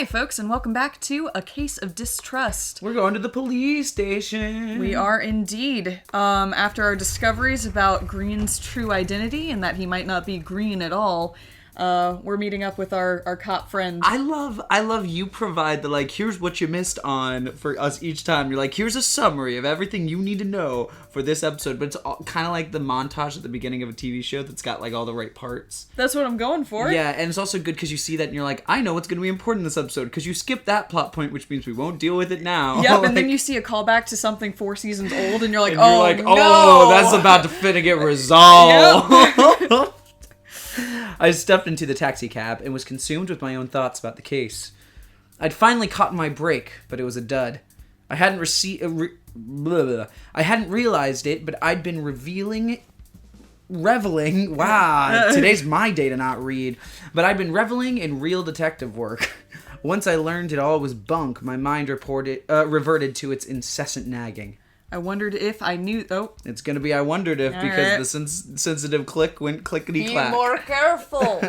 Hi, folks, and welcome back to A Case of Distrust. We're going to the police station. We are indeed. After our discoveries about Green's true identity and that he might not be green at all, we're meeting up with our cop friend. I love you provide the, here's what you missed on for us each time. You're like, here's a summary of everything you need to know for this episode. But it's kind of like the montage at the beginning of a TV show that's got, all the right parts. That's what I'm going for. Yeah, and it's also good because you see that and you're like, I know what's going to be important in this episode because you skipped that plot point, which means we won't deal with it now. Yep, and then you see a callback to something 4 seasons old and you're like, oh, that's about to finna get resolved. Yep. I stepped into the taxi cab and was consumed with my own thoughts about the case. I'd finally caught my break, but it was a dud. I hadn't realized it, but I'd been reveling. Wow, today's my day to not read. But I'd been reveling in real detective work. Once I learned it all was bunk, my mind reverted to its incessant nagging. I wondered if I knew... Oh. It's going to be I wondered if, all because right. the sensitive click went clickety-clack. Be more careful.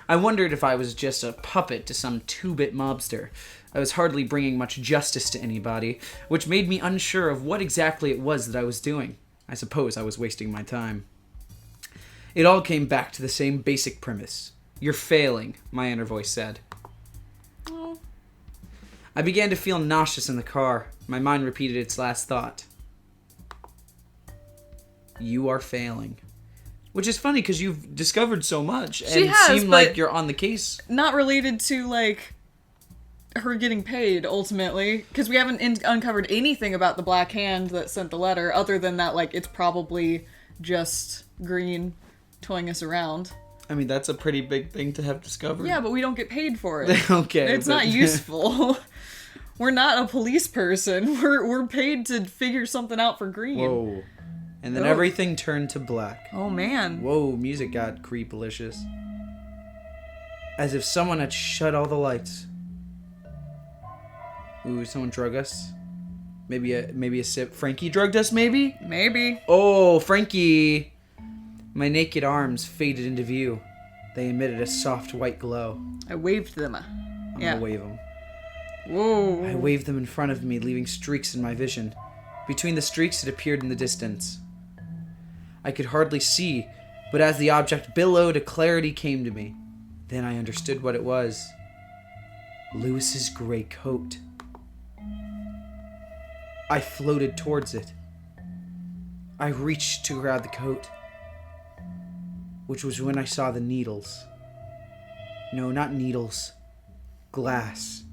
I wondered if I was just a puppet to some 2-bit mobster. I was hardly bringing much justice to anybody, which made me unsure of what exactly it was that I was doing. I suppose I was wasting my time. It all came back to the same basic premise. You're failing, my inner voice said. Oh. I began to feel nauseous in the car. My mind repeated its last thought. You are failing. Which is funny because you've discovered so much and She has, seem but like you're on the case. Not related to, her getting paid, ultimately. Because we haven't uncovered anything about the Black Hand that sent the letter, other than that, it's probably just Green toying us around. I mean, that's a pretty big thing to have discovered. Yeah, but we don't get paid for it. Okay. It's not useful. We're not a police person. We're paid to figure something out for Green. Whoa. And then Oh. everything turned to black. Oh, man. Whoa, music got creepalicious. As if someone had shut all the lights. Ooh, someone drug us? Maybe a sip. Frankie drugged us, maybe? Maybe. Oh, Frankie! My naked arms faded into view. They emitted a soft white glow. I waved them. I'm Yeah. gonna wave them. Whoa. I waved them in front of me, leaving streaks in my vision. Between the streaks, it appeared in the distance. I could hardly see, but as the object billowed, a clarity came to me. Then I understood what it was. Lewis's gray coat. I floated towards it. I reached to grab the coat, which was when I saw the needles. No, not needles. Glass.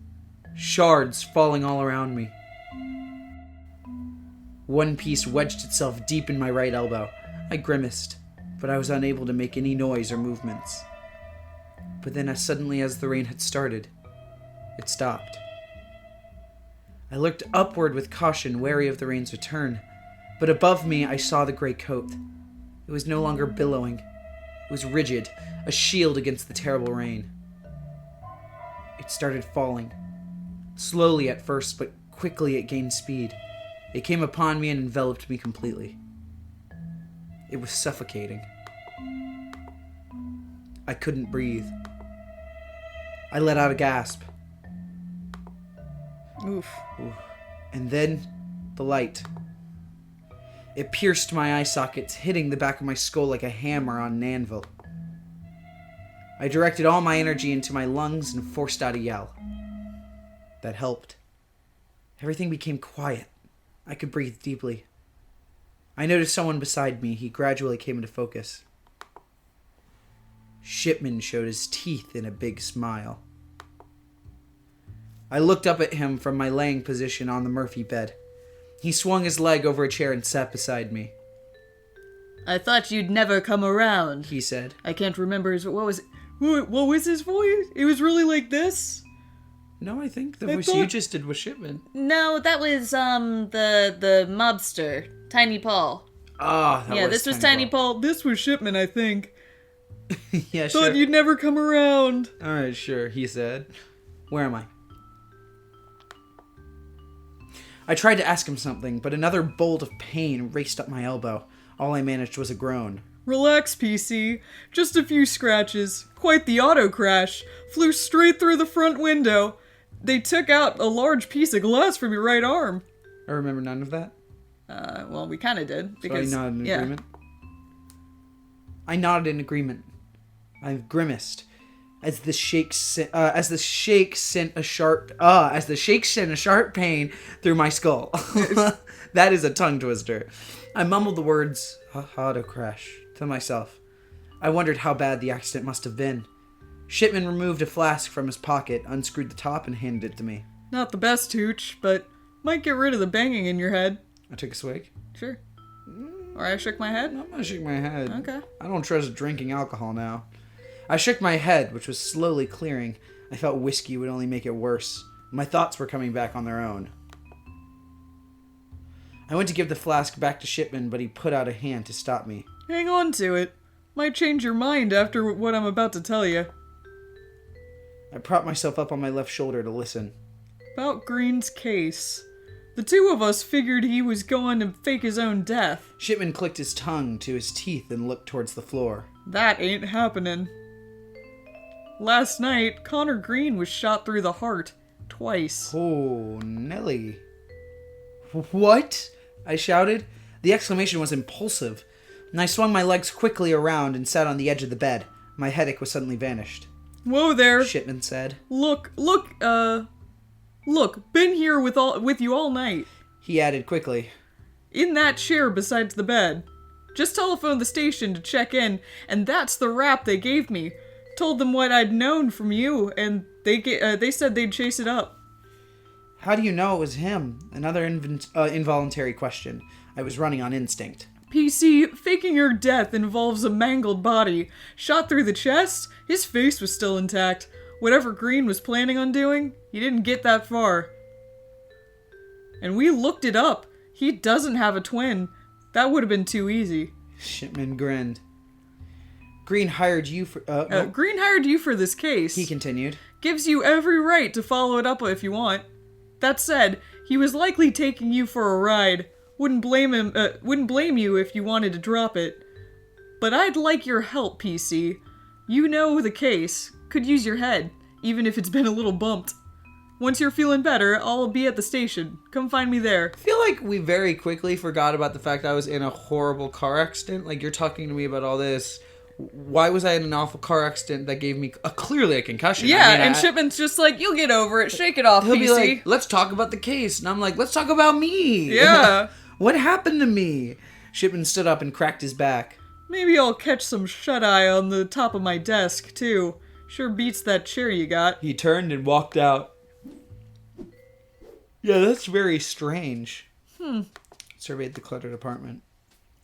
Shards falling all around me. One piece wedged itself deep in my right elbow. I grimaced, but I was unable to make any noise or movements. But then as suddenly as the rain had started, it stopped. I looked upward with caution, wary of the rain's return, but above me I saw the gray coat. It was no longer billowing. It was rigid, a shield against the terrible rain. It started falling. Slowly at first, but quickly it gained speed. It came upon me and enveloped me completely. It was suffocating. I couldn't breathe. I let out a gasp. Oof. And then, the light. It pierced my eye sockets, hitting the back of my skull like a hammer on an anvil. I directed all my energy into my lungs and forced out a yell. That helped. Everything became quiet. I could breathe deeply. I noticed someone beside me. He gradually came into focus. Shipman showed his teeth in a big smile. I looked up at him from my laying position on the Murphy bed. He swung his leg over a chair and sat beside me. I thought you'd never come around, He said. I can't remember his... What was his voice? It was really like this? No, I think the voice you just did was Shipman. No, that was, the mobster. Tiny Paul. Ah, Yeah, this was Tiny Paul. This was Shipman, I think. Yeah, sure. Thought you'd never come around. Alright, sure, he said. Where am I? I tried to ask him something, but another bolt of pain raced up my elbow. All I managed was a groan. Relax, PC. Just a few scratches. Quite the auto crash. Flew straight through the front window. They took out a large piece of glass from your right arm. I remember none of that. Well, we kind of did. Because, So I nodded in agreement. I nodded in agreement. I grimaced as the shake sent a sharp pain through my skull. That is a tongue twister. I mumbled the words "auto crash" to myself. I wondered how bad the accident must have been. Shipman removed a flask from his pocket, unscrewed the top, and handed it to me. Not the best hooch, but might get rid of the banging in your head. I took a swig. Sure. Or I shook my head. I'm gonna shake my head. Okay. I don't trust drinking alcohol now. I shook my head, which was slowly clearing. I felt whiskey would only make it worse. My thoughts were coming back on their own. I went to give the flask back to Shipman, but he put out a hand to stop me. Hang on to it. Might change your mind after what I'm about to tell you. I propped myself up on my left shoulder to listen. About Green's case. The two of us figured he was going to fake his own death. Shipman clicked his tongue to his teeth and looked towards the floor. That ain't happening. Last night, Connor Green was shot through the heart. Twice. Oh, Nelly. What? I shouted. The exclamation was impulsive, and I swung my legs quickly around and sat on the edge of the bed. My headache was suddenly vanished. Whoa there. Shipman said. Look, been here with you all night. He added quickly. In that chair beside the bed. Just telephoned the station to check in, and that's the rap they gave me. Told them what I'd known from you, and they said they'd chase it up. How do you know it was him? Another involuntary question. I was running on instinct. PC, faking your death involves a mangled body. Shot through the chest, his face was still intact. Whatever Green was planning on doing, he didn't get that far. And we looked it up. He doesn't have a twin. That would have been too easy. Shipman grinned. Green hired you for... Green hired you for this case. He continued. Gives you every right to follow it up if you want. That said, he was likely taking you for a ride. Wouldn't blame you if you wanted to drop it. But I'd like your help, PC. You know the case. Could use your head, even if it's been a little bumped. Once you're feeling better, I'll be at the station. Come find me there. I feel like we very quickly forgot about the fact I was in a horrible car accident. Like, you're talking to me about all this. Why was I in an awful car accident that gave me clearly a concussion? Yeah, I mean, Shipman's just like, you'll get over it. Shake it off, he'll PC. Be like, let's talk about the case. And I'm like, let's talk about me. Yeah. What happened to me? Shipman stood up and cracked his back. Maybe I'll catch some shut-eye on the top of my desk, too. Sure beats that chair you got. He turned and walked out. Yeah, that's very strange. Surveyed the cluttered apartment.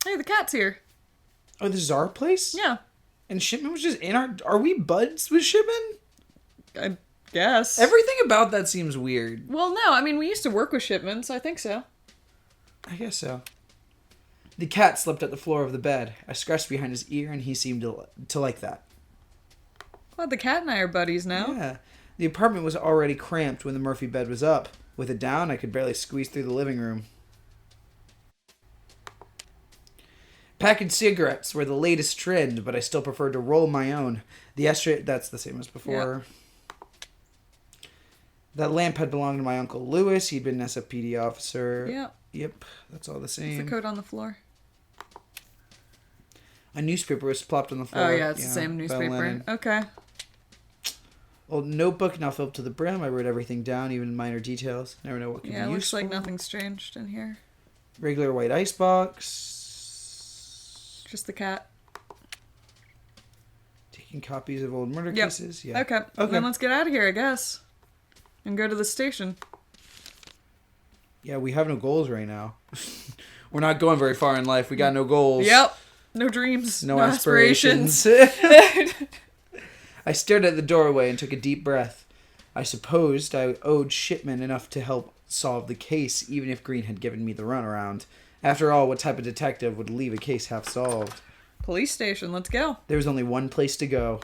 Hey, the cat's here. Oh, this is our place? Yeah. And Shipman was just in our... Are we buds with Shipman? I guess. Everything about that seems weird. Well, no. I mean, we used to work with Shipman, so I think so. I guess so. The cat slept at the floor of the bed. I scratched behind his ear, and he seemed to like that. Glad the cat and I are buddies now. Yeah. The apartment was already cramped when the Murphy bed was up. With it down, I could barely squeeze through the living room. Packaged cigarettes were the latest trend, but I still preferred to roll my own. The ashtray, that's the same as before. Yeah. That lamp had belonged to my Uncle Lewis. He'd been an SFPD officer. Yeah. Yep, that's all the same. Is the coat on the floor? A newspaper was plopped on the floor. Oh, yeah, it's the same newspaper. Okay. Old notebook, now filled to the brim. I wrote everything down, even minor details. Never know what could be useful. Yeah, looks like nothing's changed in here. Regular white icebox. Just the cat. Taking copies of old murder cases. Yeah. Okay. Then let's get out of here, I guess. And go to the station. Yeah, we have no goals right now. We're not going very far in life. We got no goals. Yep. No dreams. No aspirations. I stared at the doorway and took a deep breath. I supposed I owed Shipman enough to help solve the case, even if Green had given me the runaround. After all, what type of detective would leave a case half solved? Police station, let's go. There was only one place to go.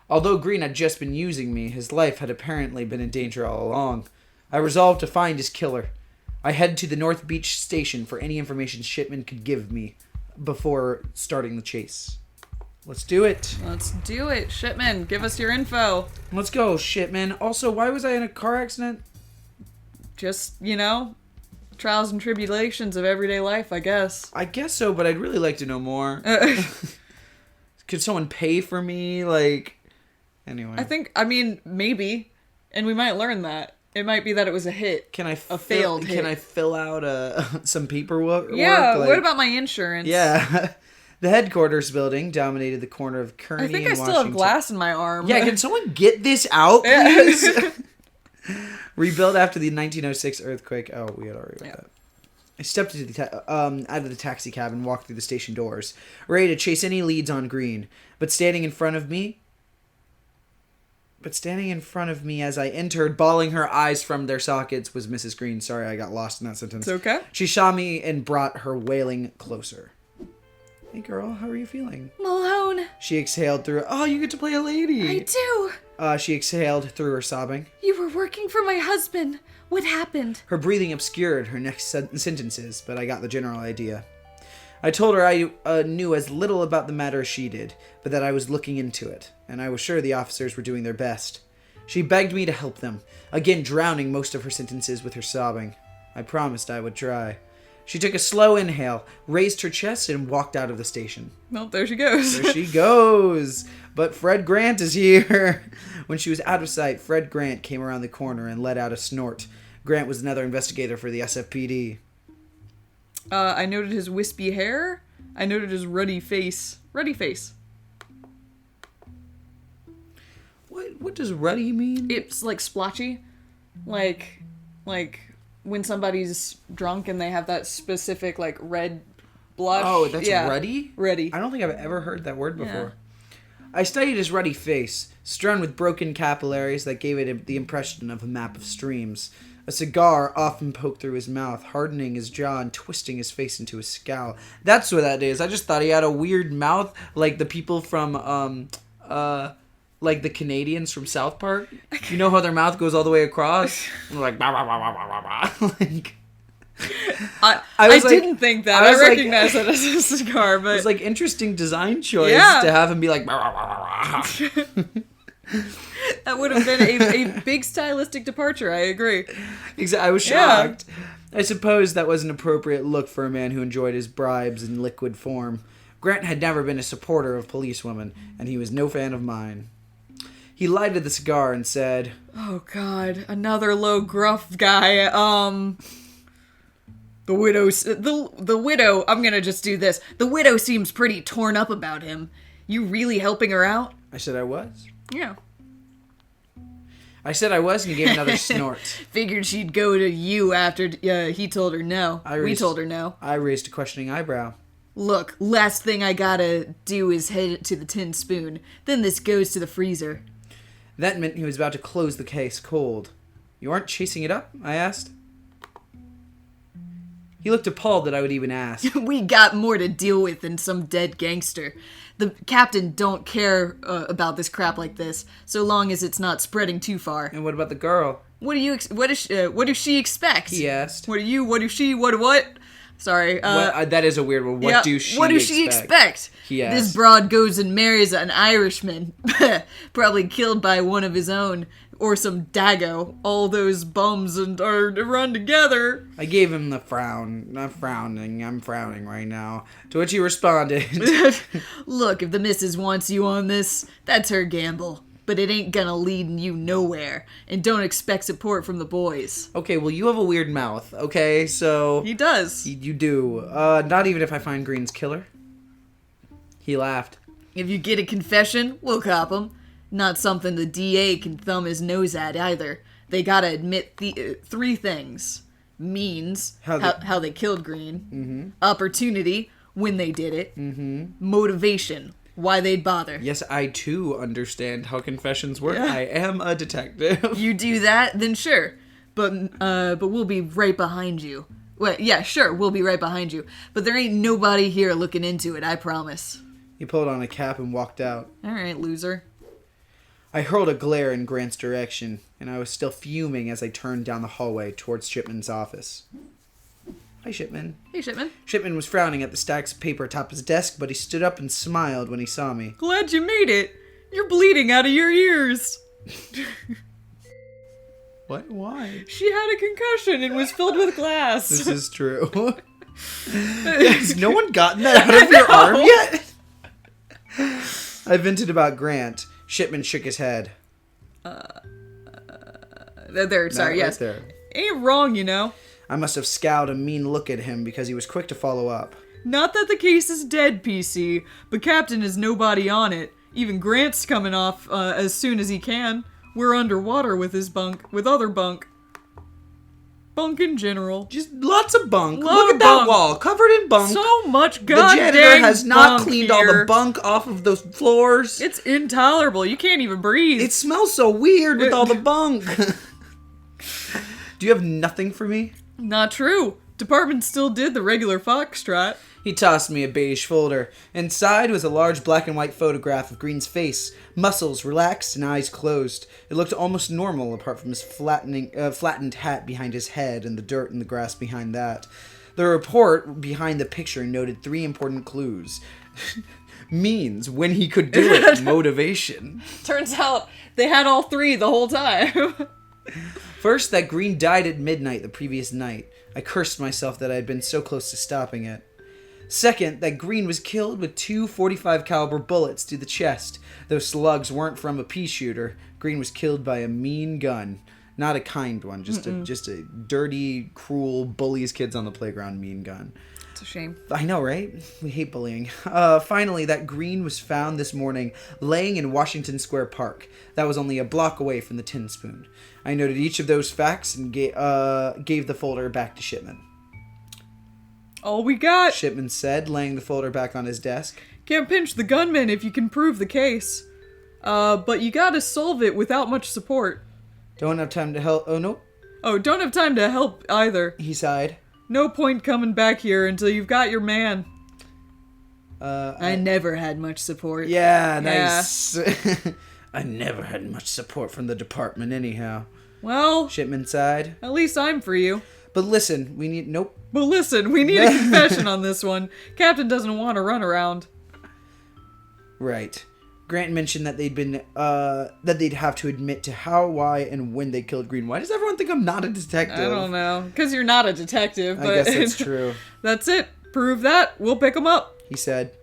Although Green had just been using me, his life had apparently been in danger all along. I resolved to find his killer. I headed to the North Beach station for any information Shipman could give me. before starting the chase. Let's do it. Let's do it. Shipman, give us your info. Let's go, Shipman. Also, why was I in a car accident? Just, trials and tribulations of everyday life, I guess. I guess so, but I'd really like to know more. Could someone pay for me? Anyway. Maybe. And we might learn that. It might be that it was a hit. A failed hit. Can I fill out some paperwork? Yeah, what about my insurance? Yeah. The headquarters building dominated the corner of Kearney and Washington. I think I still have glass in my arm. Yeah, can someone get this out, please? Rebuilt after the 1906 earthquake. Oh, we had already read that. I stepped into out of the taxi cab and walked through the station doors, ready to chase any leads on Green. But standing in front of me as I entered, bawling her eyes from their sockets, was Mrs. Green. Sorry, I got lost in that sentence. It's okay. She saw me and brought her wailing closer. Hey girl, how are you feeling? Malone. She exhaled through... Oh, you get to play a lady. I do. She exhaled through her sobbing. You were working for my husband. What happened? Her breathing obscured her next sentences, but I got the general idea. I told her I knew as little about the matter as she did, but that I was looking into it, and I was sure the officers were doing their best. She begged me to help them, again drowning most of her sentences with her sobbing. I promised I would try. She took a slow inhale, raised her chest, and walked out of the station. Well, there she goes. There she goes. But Fred Grant is here. When she was out of sight, Fred Grant came around the corner and let out a snort. Grant was another investigator for the SFPD. I noted his wispy hair. I noted his ruddy face. Ruddy face. What does ruddy mean? It's like splotchy. Like when somebody's drunk and they have that specific red blush. Oh, that's ruddy? Ruddy. I don't think I've ever heard that word before. Yeah. I studied his ruddy face, strewn with broken capillaries that gave it the impression of a map of streams. A cigar often poked through his mouth, hardening his jaw and twisting his face into a scowl. That's what that is. I just thought he had a weird mouth, like the people from, like the Canadians from South Park. You know how their mouth goes all the way across? Like, bah, bah, bah, bah, bah, bah. Like... I didn't think that. I recognized that as a cigar, but... It was interesting design choice to have him be like... Bah, bah, bah, bah, bah. That would have been a big stylistic departure, I agree. I was shocked. Yeah. I suppose that was an appropriate look for a man who enjoyed his bribes in liquid form. Grant had never been a supporter of policewomen, and he was no fan of mine. He lighted the cigar and said... Oh, God. Another low, gruff guy. The widow... I'm gonna just do this. The widow seems pretty torn up about him. You really helping her out? I said I was. Yeah. I said I was, and he gave another snort. Figured she'd go to you after he told her no. We told her no. I raised a questioning eyebrow. Look, last thing I gotta do is head it to the tin spoon. Then this goes to the freezer. That meant he was about to close the case cold. You aren't chasing it up? I asked. He looked appalled that I would even ask. We got more to deal with than some dead gangster. The captain don't care about this crap like this, so long as it's not spreading too far. And what about the girl? What does she expect? He asked. What what? Sorry. That is a weird one. What does she expect? He asked. This broad goes and marries an Irishman. Probably killed by one of his own. Or some dago. All those bums are run together. I gave him the frown. I'm frowning right now. To which he responded. Look, if the missus wants you on this, that's her gamble. But it ain't gonna lead you nowhere. And don't expect support from the boys. Okay, well, you have a weird mouth, okay? So... He does. You do. Not even if I find Green's killer. He laughed. If you get a confession, we'll cop him. Not something the DA can thumb his nose at either. They gotta admit three things. Means, how they killed Green. Mm-hmm. Opportunity, when they did it. Mm-hmm. Motivation, why they'd bother. Yes, I too understand how confessions work. Yeah. I am a detective. You do that, then sure. But we'll be right behind you. Well, yeah, sure, we'll be right behind you. But there ain't nobody here looking into it, I promise. He pulled on a cap and walked out. Alright, loser. I hurled a glare in Grant's direction, and I was still fuming as I turned down the hallway towards Shipman's office. Hi, Shipman. Hey, Shipman. Shipman was frowning at the stacks of paper atop his desk, but he stood up and smiled when he saw me. Glad you made it. You're bleeding out of your ears. What? Why? She had a concussion and was filled with glass. This is true. Has no one gotten that out of your arm yet? I vented about Grant. Shipman shook his head. There, sorry, No, yes. right there. Ain't wrong, you know. I must have scowled a mean look at him because he was quick to follow up. Not that the case is dead, PC, but Captain is nobody on it. Even Grant's coming off as soon as he can. We're underwater with his bunk, with other bunk. Bunk in general. Just lots of bunk. Load Look of at that bunk. wall, covered in bunk. So much The goddamn janitor has not bunk cleaned all the here. bunk off of those floors. It's intolerable. You can't even breathe. It smells so weird with all the bunk. Do you have nothing for me? Not true. Department still did the regular foxtrot. He tossed me a beige folder. Inside was a large black and white photograph of Green's face, muscles relaxed and eyes closed. It looked almost normal apart from his flattened hat behind his head and the dirt and the grass behind that. The report behind the picture noted 3 important clues. Means, when he could do it, motivation. Turns out they had all 3 the whole time. First, that Green died at midnight the previous night. I cursed myself that I had been so close to stopping it. Second, that Green was killed with 2 .45 caliber bullets to the chest. Those slugs weren't from a pea shooter. Green was killed by a mean gun. Not a kind one, just a dirty, cruel, bullies kids on the playground mean gun. It's a shame. I know, right? We hate bullying. Finally, that Green was found this morning laying in Washington Square Park. That was only a block away from the Tin Spoon. I noted each of those facts and gave the folder back to Shipman. All we got. Shipman said, laying the folder back on his desk. Can't pinch the gunman if you can prove the case. But you gotta solve it without much support. Don't have time to help. Oh, no. Oh, don't have time to help either. He sighed. No point coming back here until you've got your man. I never had much support. Yeah, nice. I never had much support from the department anyhow. Well, Shipman sighed. at least I'm for you. But listen, we need... Nope. But listen, we need a confession on this one. Captain doesn't want to run around. Right. Grant mentioned that they'd have to admit to how, why, and when they killed Green. Why does everyone think I'm not a detective? I don't know. Because you're not a detective. But I guess that's true. That's it. Prove that. We'll pick them up. He said.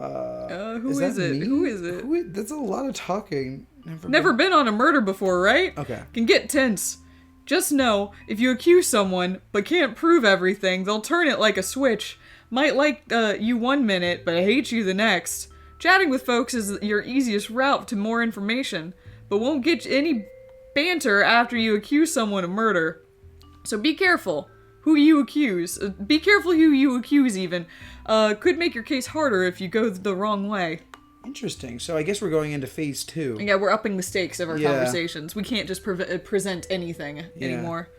Who is it? me? Who is it? That's a lot of talking. Never been on a murder before, right? Okay. Can get tense. Just know, if you accuse someone, but can't prove everything, they'll turn it like a switch. Might like you 1 minute, but hate you the next. Chatting with folks is your easiest route to more information, but won't get any banter after you accuse someone of murder. So be careful who you accuse. Be careful who you accuse, even. Could make your case harder if you go the wrong way. Interesting. So I guess we're going into phase 2. Yeah, we're upping the stakes of our Yeah. conversations. We can't just present anything anymore.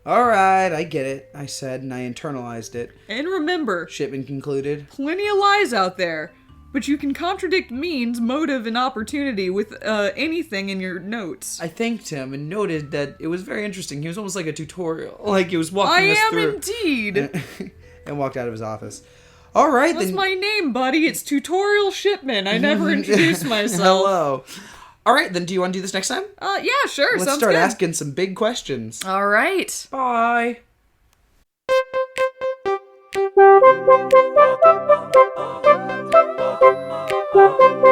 Alright, I get it, I said, and I internalized it. And remember, Shipman concluded. plenty of lies out there, but you can contradict means, motive, and opportunity with anything in your notes. I thanked him and noted that it was very interesting. He was almost like a tutorial. Like he was walking us through. Indeed. And walked out of his office. Alright, That's then. my name, buddy. It's Tutorial Shipman. I never introduced myself. Hello. Alright, then do you want to do this next time? Yeah, sure. Let's Sounds start good. asking some big questions. All right. Bye. Thank you.